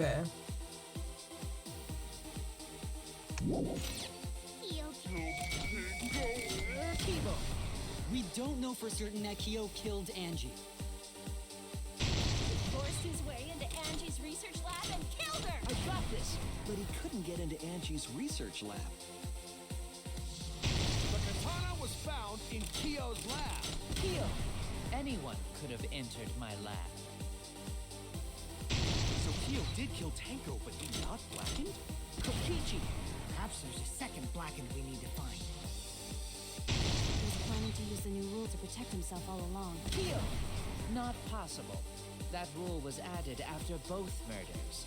Okay. Kibo, we don't know for certain that Kyo killed Angie. He forced his way into Angie's research lab and killed her! I got this! But he couldn't get into Angie's research lab. The katana was found in Kyo's lab. Kyo, anyone could have entered my lab. So Kyo did kill Tenko, but he not blackened? Kokichi! Perhaps there's a second Blackened we need to find. He was planning to use the new rule to protect himself all along. Kyo! Not possible. That rule was added after both murders.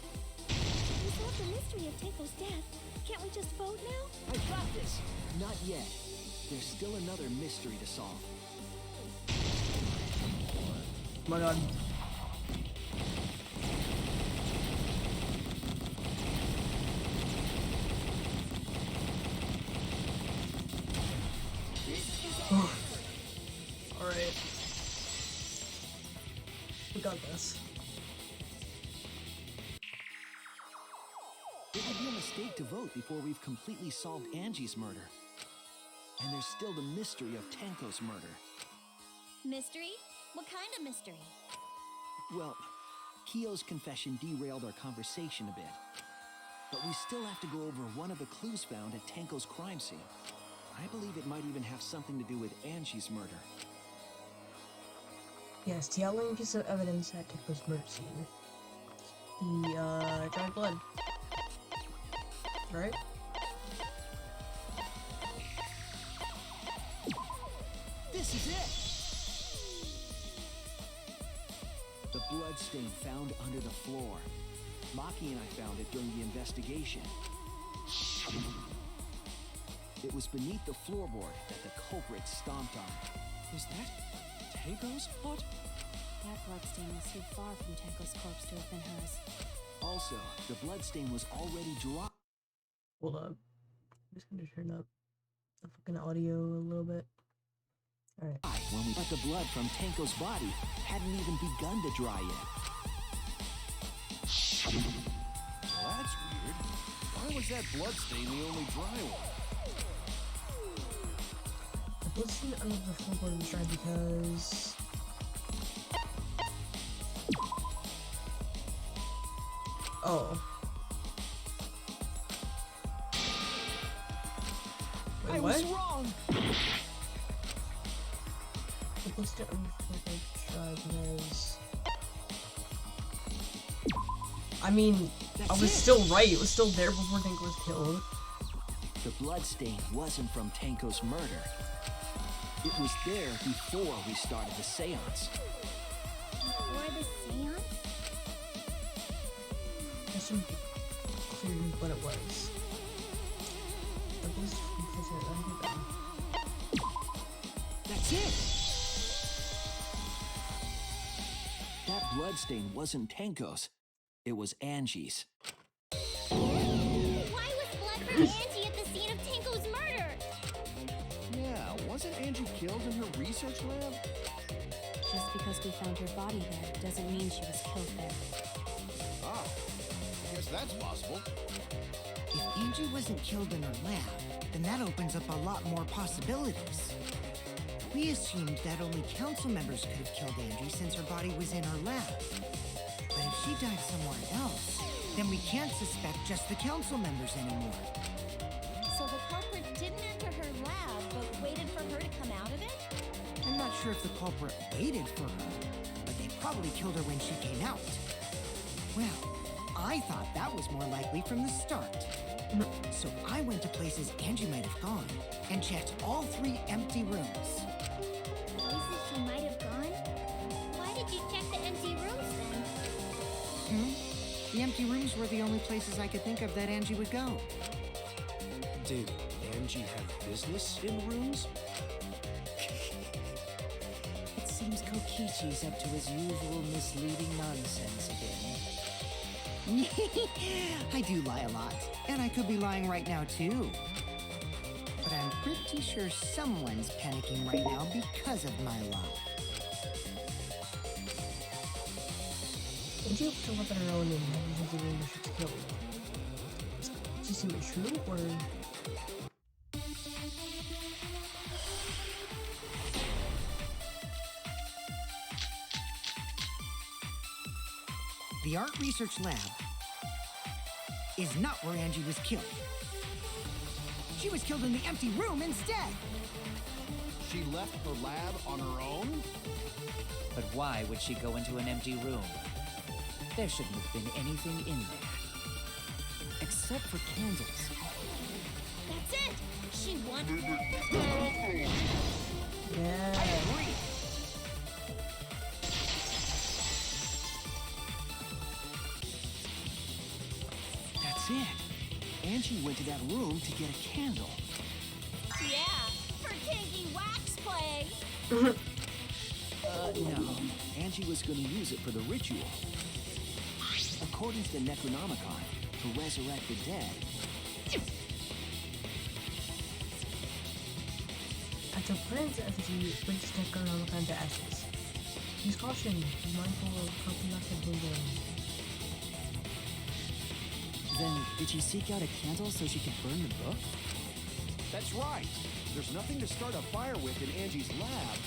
We solved the mystery of Tenko's death. Can't we just vote now? I got this! Not yet. There's still another mystery to solve. Oh my god. Alright. We got this. It would be a mistake to vote before we've completely solved Angie's murder. And there's still the mystery of Tenko's murder. Mystery? What kind of mystery? Well, Kyo's confession derailed our conversation a bit. But we still have to go over one of the clues found at Tenko's crime scene. I believe it might even have something to do with Angie's murder. Yes, the outlying piece of evidence at Tenko's murder scene. The, dried blood. Right? This is it! The blood stain found under the floor. Maki and I found it during the investigation. It was beneath the floorboard that the culprit stomped on. Is that Tenko's blood? That bloodstain was too far from Tenko's corpse to have been hers. Also, the blood stain was already dry. Hold up. I'm just gonna turn up the fucking audio a little bit. Alright. But the blood from Tenko's body hadn't even begun to dry yet. Well, that's weird. Why was that blood stain the only dry one? The blood stain under the floorboard was dry because... Oh. Wait, I what? was wrong! The blood stain under the floorboard was dry because... I mean, I was still right. It was still there before Tenko was killed. The blood stain wasn't from Tenko's murder. It was there before we started the seance. Or the seance? That's clear what it was. But this is That's it! That blood stain wasn't Tenko's. It was Angie's. Why was blood from Angie at the scene of Tenko's murder? Yeah, wasn't Angie killed in her research lab? Just because we found her body there doesn't mean she was killed there. Oh, I guess that's possible. If Angie wasn't killed in her lab, then that opens up a lot more possibilities. We assumed that only council members could have killed Angie since her body was in her lab. But if she died somewhere else, then we can't suspect just the council members anymore. So the culprit didn't enter her lab, but waited for her to come out of it? I'm not sure if the culprit waited for her, but they probably killed her when she came out. Well, I thought that was more likely from the start. So I went to places Angie might have gone and checked all 3 empty rooms. Places she might have gone? Why did you check the empty rooms then? The empty rooms were the only places I could think of that Angie would go. Did Angie have business in rooms? It seems Kokichi's up to his usual misleading nonsense again. I do lie a lot, and I could be lying right now too. But I'm pretty sure someone's panicking right now because of my lie. Did you have to look at her own and have Steven Bishop's killed. Does this seem true, or? The art research lab is not where Angie was killed. She was killed in the empty room instead. She left her lab on her own? But why would she go into an empty room? There shouldn't have been anything in there. Except for candles. That's it! She wanted Yeah. That's it. Angie went to that room to get a candle. Yeah, for kinky wax play. No. Angie was going to use it for the ritual. According to the Necronomicon, to resurrect the dead. At the prince effigy, brings Necronomicon to ashes. Use caution. Be mindful of copyrighted building. Then, did she seek out a candle so she could burn the book? That's right. There's nothing to start a fire with in Angie's lab.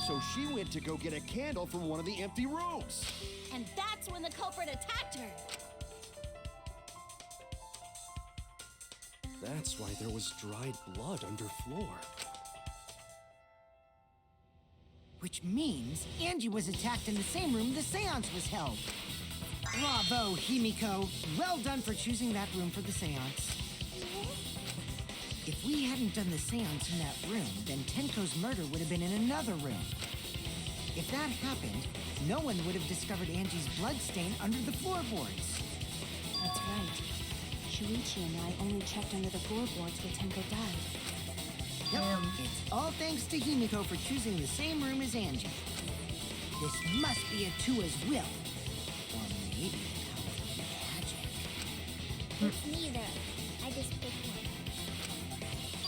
So she went to go get a candle from one of the empty rooms. And that's when the culprit attacked her. That's why there was dried blood underfloor. Which means Angie was attacked in the same room the seance was held. Bravo, Himiko. Well done for choosing that room for the seance. If we hadn't done the seance in that room, then Tenko's murder would have been in another room. If that happened, no one would have discovered Angie's bloodstain under the floorboards. That's right. Shuichi and I only checked under the floorboards where Tenko died. Yep, it's all thanks to Himiko for choosing the same room as Angie. This must be a Tua's will. Or maybe a power of magic. It's neither. I just picked one.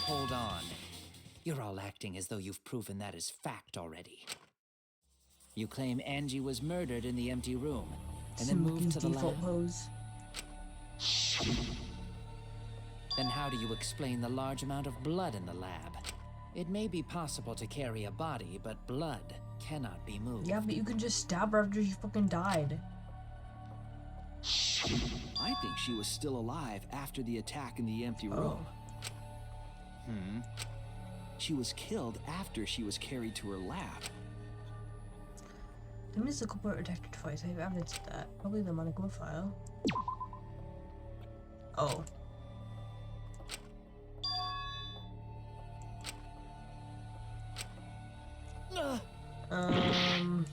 Hold on. You're all acting as though you've proven that as fact already. You claim Angie was murdered in the empty room, and then moved to the default lab. pose. Then how do you explain the large amount of blood in the lab? It may be possible to carry a body, but blood cannot be moved. Yeah, but you can just stab her after she fucking died. I think she was still alive after the attack in the empty room. She was killed after she was carried to her lab. The mystical part detected twice. I have evidence of that. Probably the Monogama file. Oh. Um.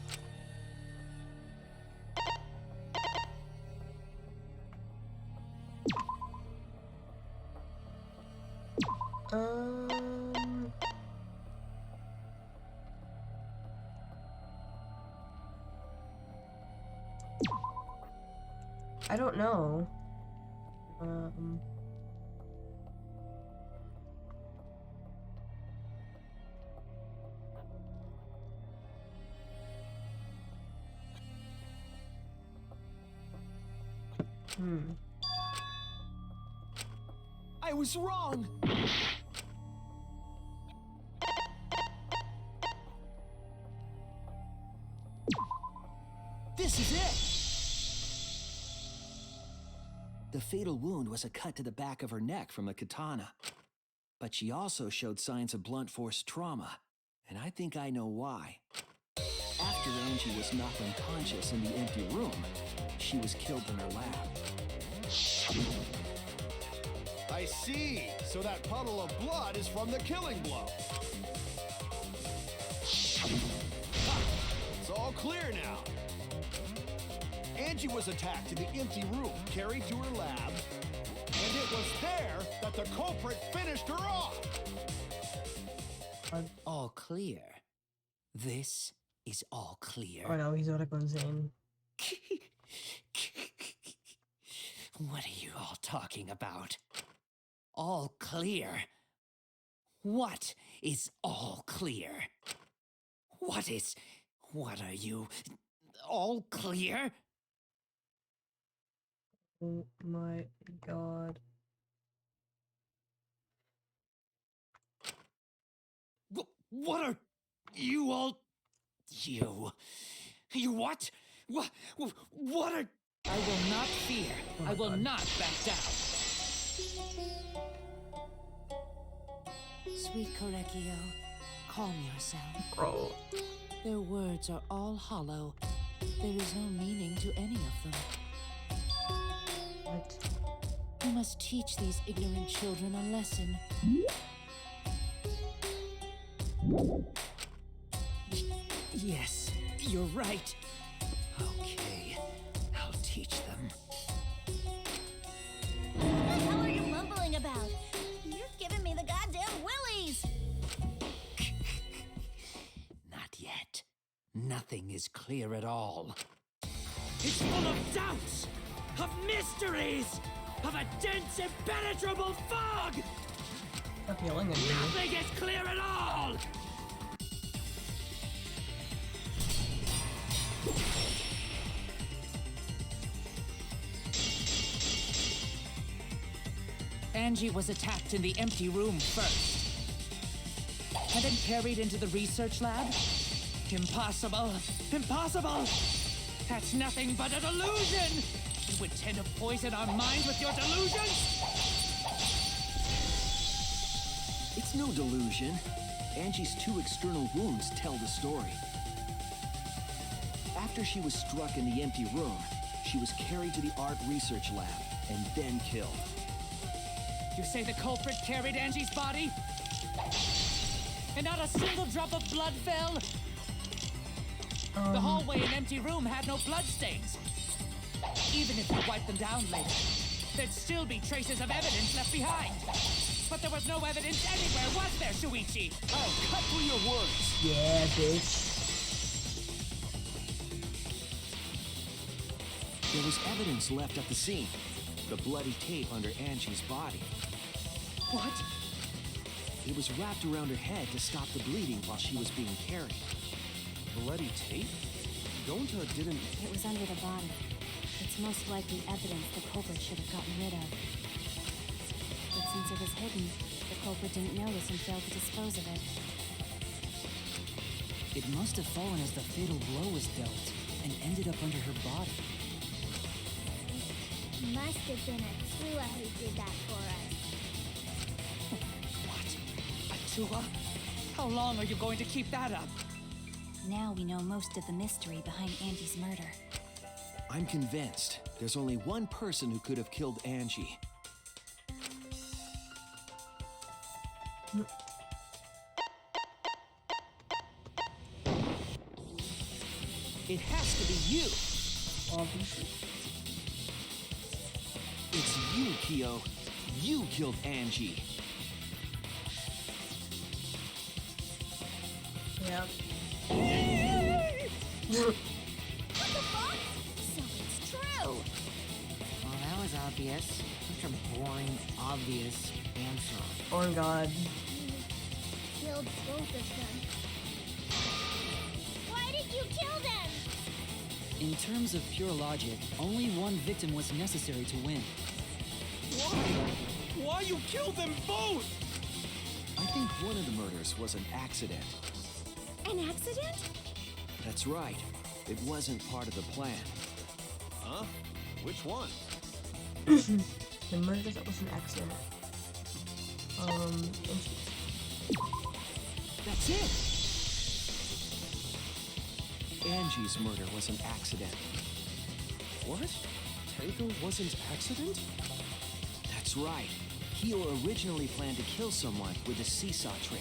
I don't know. I was wrong! This is it! The fatal wound was a cut to the back of her neck from a katana. But she also showed signs of blunt force trauma, and I think I know why. After Angie was knocked unconscious in the empty room, she was killed in her lab. I see. So that puddle of blood is from the killing blow. Ha! It's all clear now. Angie was attacked in the empty room, carried to her lab, and it was there that the culprit finished her off. All clear. This is all clear. Oh no, he's automatically insane. What are you all talking about? All clear? What is all clear? What are you? All clear? Oh my god. What are you all? You what? What are? I will not fear. I will not back down. Sweet Korekio, calm yourself. Bro. Their words are all hollow. There is no meaning to any of them. What? You must teach these ignorant children a lesson. Yes, you're right. Okay, I'll teach them. What the hell are you mumbling about? You're giving me the goddamn willies! Not yet. Nothing is clear at all. It's full of doubts, of mysteries, of a dense, impenetrable fog! Stop yelling at me. Nothing is clear at all! Angie was attacked in the empty room first, and then carried into the research lab? Impossible! Impossible! That's nothing but a delusion! You would tend to poison our minds with your delusions? It's no delusion. Angie's 2 external wounds tell the story. After she was struck in the empty room, she was carried to the art research lab and then killed. You say the culprit carried Angie's body? And not a single drop of blood fell? The hallway and empty room had no bloodstains. Even if you wiped them down later, there'd still be traces of evidence left behind. But there was no evidence anywhere, was there, Shuichi? Oh, cut through your words. Yeah, bitch. There was evidence left at the scene. The bloody tape under Angie's body. What? It was wrapped around her head to stop the bleeding while she was being carried. Bloody tape? Gonta didn't... It was under the body. It's most likely evidence the culprit should have gotten rid of. But since it was hidden, the culprit didn't notice and failed to dispose of it. It must have fallen as the fatal blow was dealt and ended up under her body. Must have been Atua who did that for us. What? Atua? How long are you going to keep that up? Now we know most of the mystery behind Angie's murder. I'm convinced there's only one person who could have killed Angie. It has to be you. Obviously. It's you, Kyo. You killed Angie. Yeah. What the fuck? So it's true! Well, that was obvious. Such a boring, obvious answer. Oh god. Killed both of them. Why did you kill them? In terms of pure logic, only one victim was necessary to win. Why you killed them both? I think one of the murders was an accident. An accident? That's right. It wasn't part of the plan. Huh? Which one? The murder that was an accident. That's it! Angie's murder was an accident. What? Tanko wasn't accident? That's right. Kyo originally planned to kill someone with a seesaw trick.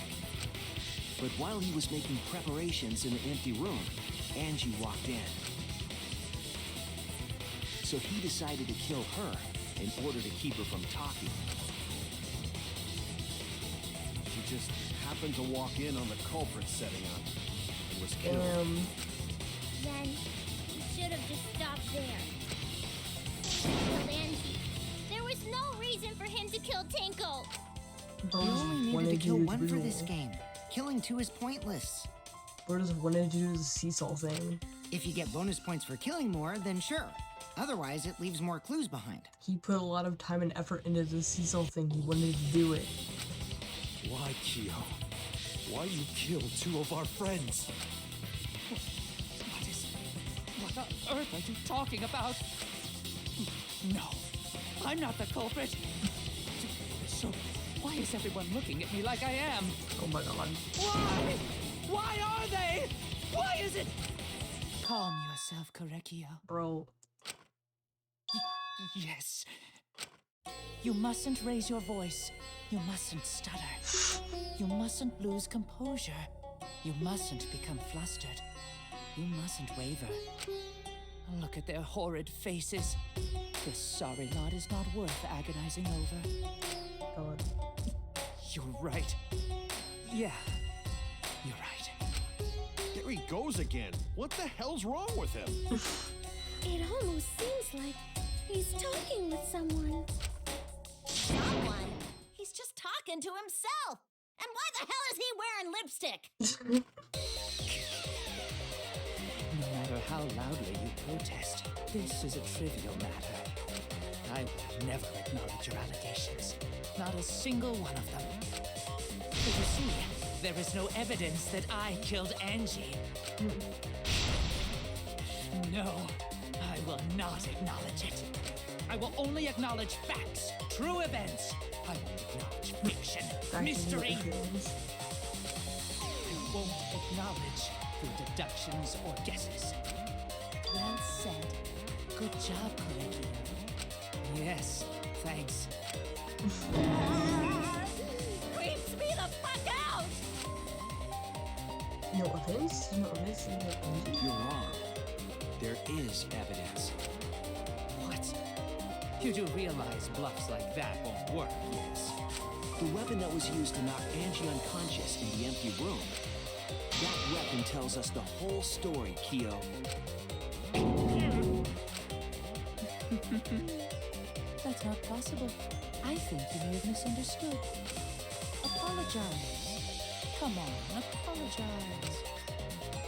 But while he was making preparations in the empty room, Angie walked in. So he decided to kill her in order to keep her from talking. She just happened to walk in on the culprit setting up and was killed. Then you should have just stopped there. Killed Angie. There was no reason for him to kill Tanko. You only needed to kill one for this game. Killing 2 is pointless. What does wanted to do the seesaw thing? If you get bonus points for killing more, then sure. Otherwise, it leaves more clues behind. He put a lot of time and effort into the Cecil thing. He wanted to do it. Why, Kyo? Why you killed two of our friends? What on earth are you talking about? No, I'm not the culprit. So, why is everyone looking at me like I am? Oh my god. Why? Why are they? Why is it? Calm yourself, Korekiyo. Bro. Yes. You mustn't raise your voice. You mustn't stutter. You mustn't lose composure. You mustn't become flustered. You mustn't waver. Look at their horrid faces. This sorry lot is not worth agonizing over. God. You're right. Yeah, you're right. There he goes again. What the hell's wrong with him? It almost seems like he's talking with someone. Someone? He's just talking to himself. And why the hell is he wearing lipstick? No matter how loudly you protest, this is a trivial matter. I will never acknowledge your allegations. Not a single one of them. But you see, there is no evidence that I killed Angie. No, I will not acknowledge it. I will only acknowledge facts, true events. I won't acknowledge fiction, mystery. I won't acknowledge through deductions or guesses. Well said. Good job, Korekiyo. Yes, thanks. Creeps me the fuck out! No offense? No offense? No offense. You're wrong. There is evidence. What? You do realize bluffs like that won't work, yes? The weapon that was used to knock Angie unconscious in the empty room. That weapon tells us the whole story, Kyo. That's not possible. I think you may have misunderstood. Apologize. Come on, apologize.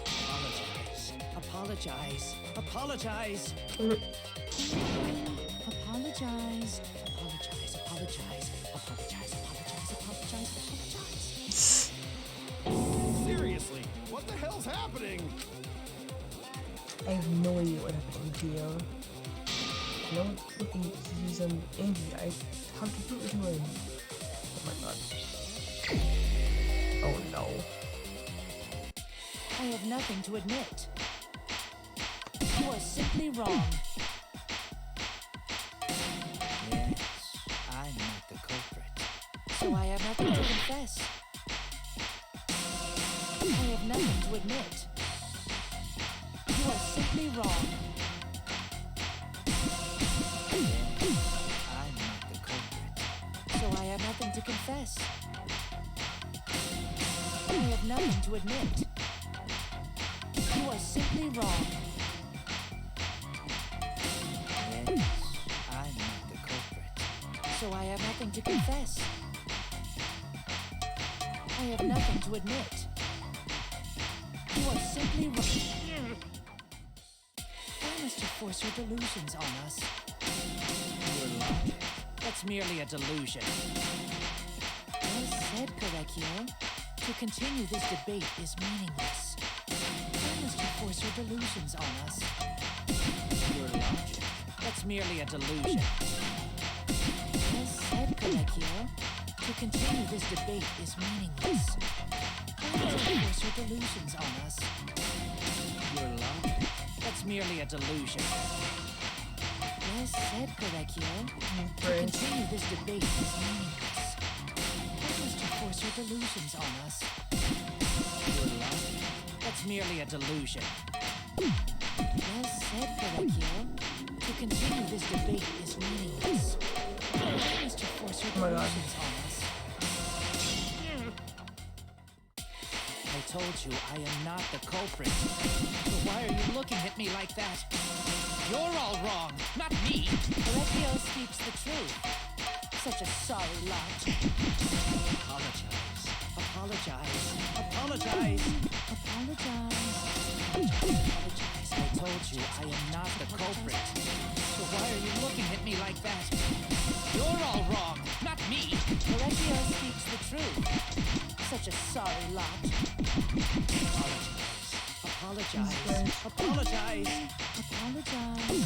Apologize. Apologize. Apologize. Apologize. Apologize. Apologize. Apologize. Apologize. Apologize. Apologize. Seriously, what the hell's happening? I have no idea what happened to Kyo. No one's looking he's Angie. I have to prove it to him. Oh my god. Oh no. I have nothing to admit. You are simply wrong. Yes, I'm not the culprit. So I have nothing to confess. I have nothing to admit. You are simply wrong. I'm not the culprit. So I have nothing to confess. I have nothing to admit. You are simply wrong. Yes, I'm not the culprit. So I have nothing to confess. I have nothing to admit. You are simply wrong. Why must you force your delusions on us? Your logic. That's merely a delusion. Well said, Korekiyo. To continue this debate is meaningless. Why must you force your delusions on us? Your logic. That's merely a delusion. Well said, Korekiyo. To continue this debate is meaningless. Why must you force your delusions on us? Your logic. That's merely a delusion. Well said, Korekiyo. To continue this debate is meaningless. Why must you force your delusions on us? Your logic. That's merely a delusion. Well said, Korekiyo. To continue this debate is meaningless. Why must you force your delusions on us? I told you I am not the culprit. So why are you looking at me like that? You're all wrong, not me. Korekiyo speaks the truth. Such a sorry lot. Apologize. Apologize. Apologize. Apologize. Apologize. I told you I am not the culprit. So why are you looking at me like that? You're all wrong, not me. Correctio speaks the truth. Such a sorry lot. Apologize. Apologize. Apologize. Apologize.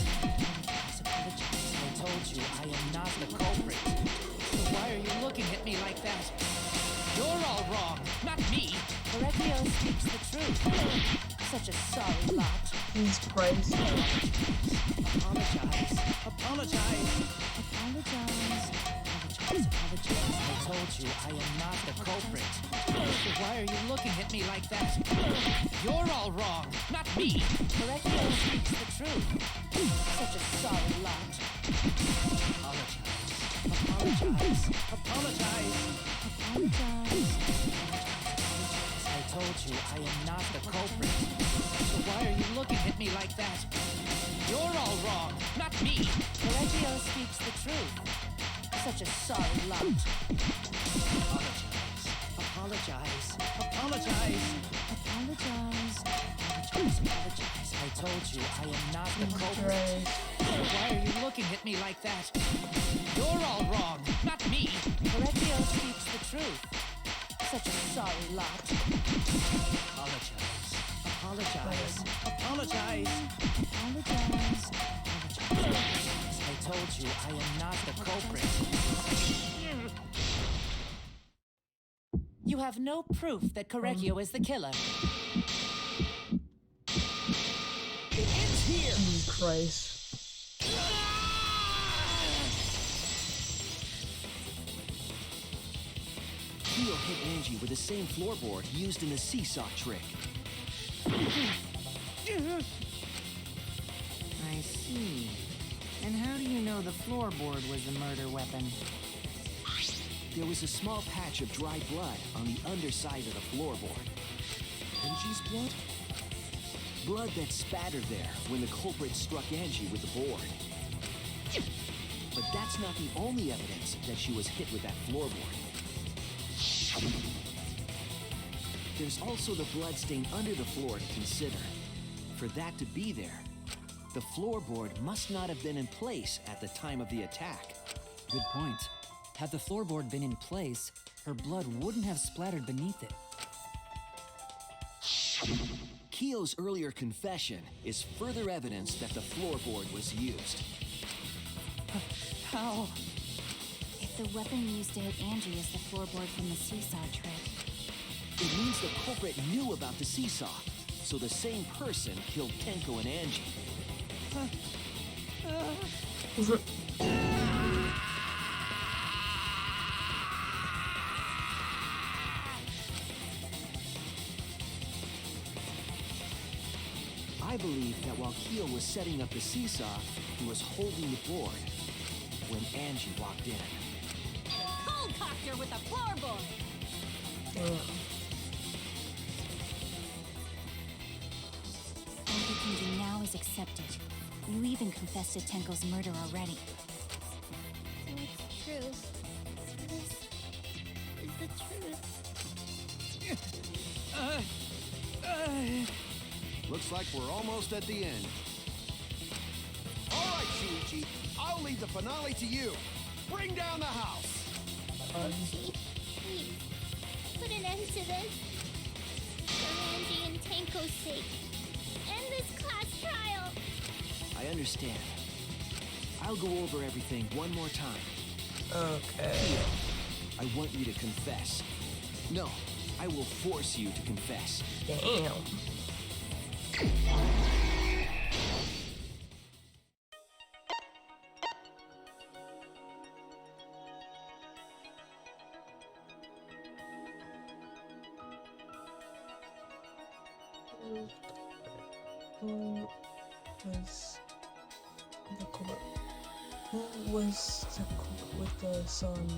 I told you I am not the culprit. So why are you looking at me like that? You're all wrong, not me. Correctio speaks the truth. Such a sorry lot. Jesus Christ. Apologize. Apologize. Apologize. Apologize. I told you I am not the culprit. So why are you looking at me like that? You're all wrong, not me. Correctio speaks the truth. Such a sorry lot. Apologize. Apologize. Apologize. I told you I am not the culprit. So why are you looking at me like that? You're all wrong, not me. Correctio speaks the truth. Such a sorry lot. Apologize. Apologize. Apologize. Apologize. I told you I am not the culprit. So why are you looking at me like that? You're all wrong, not me. Correctio speaks the truth. Such a sorry lot. Apologize. Apologize. Apologize. Apologize. I told you I am not the culprit. You have no proof that Correcchio is the killer. It's here! Jesus Christ. Keo hit Angie with the same floorboard used in the seesaw trick. I see. And how do you know the floorboard was the murder weapon? There was a small patch of dry blood on the underside of the floorboard. Angie's blood? Blood that spattered there when the culprit struck Angie with the board. But that's not the only evidence that she was hit with that floorboard. There's also the bloodstain under the floor to consider. For that to be there, the floorboard must not have been in place at the time of the attack. Good point. Had the floorboard been in place, her blood wouldn't have splattered beneath it. Keo's earlier confession is further evidence that the floorboard was used. How? If the weapon used to hit Angie is the floorboard from the seesaw trick, It means the culprit knew about the seesaw, so the same person killed Tenko and Angie. I believe that while Keo was setting up the seesaw, he was holding the board when Angie walked in. Helicopter with a floorboard! all you can do now is accept it. You even confessed to Tenko's murder already. It's true. This is the truth. Looks like we're almost at the end. All right, Shuichi. I'll leave the finale to you. Bring down the house. Please, put an end to this. For Angie and Tenko's sake. End this class trial. I understand. I'll go over everything one more time. Okay. Keo, I want you to confess. No, I will force you to confess. Damn. Who was the culprit? Who was the culprit with the sun?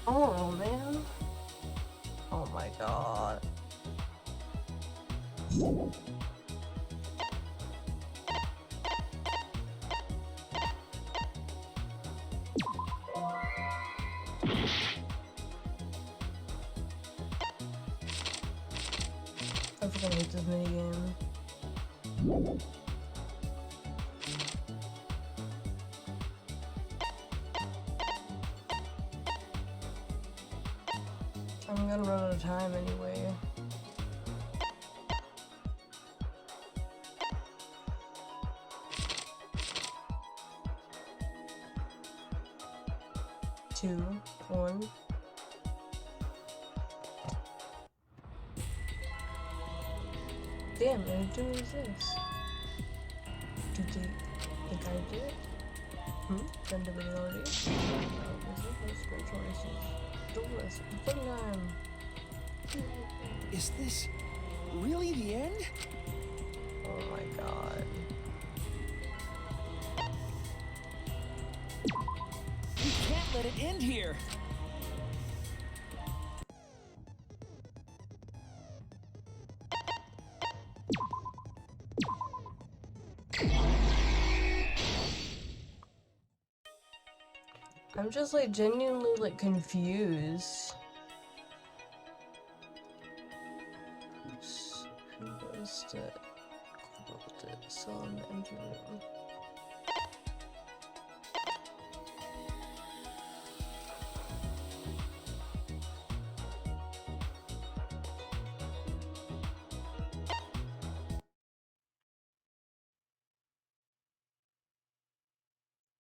Oh man. Oh my god. I fucking hate this minigame. I'm gonna run out of time anyway. Two, one. Damn, man, who is this? Do they think I did? Done the video already? Doris, Is this really the end? Oh my god. We can't let it end here. I'm just like genuinely like confused. Who was that? Saw in the empty room.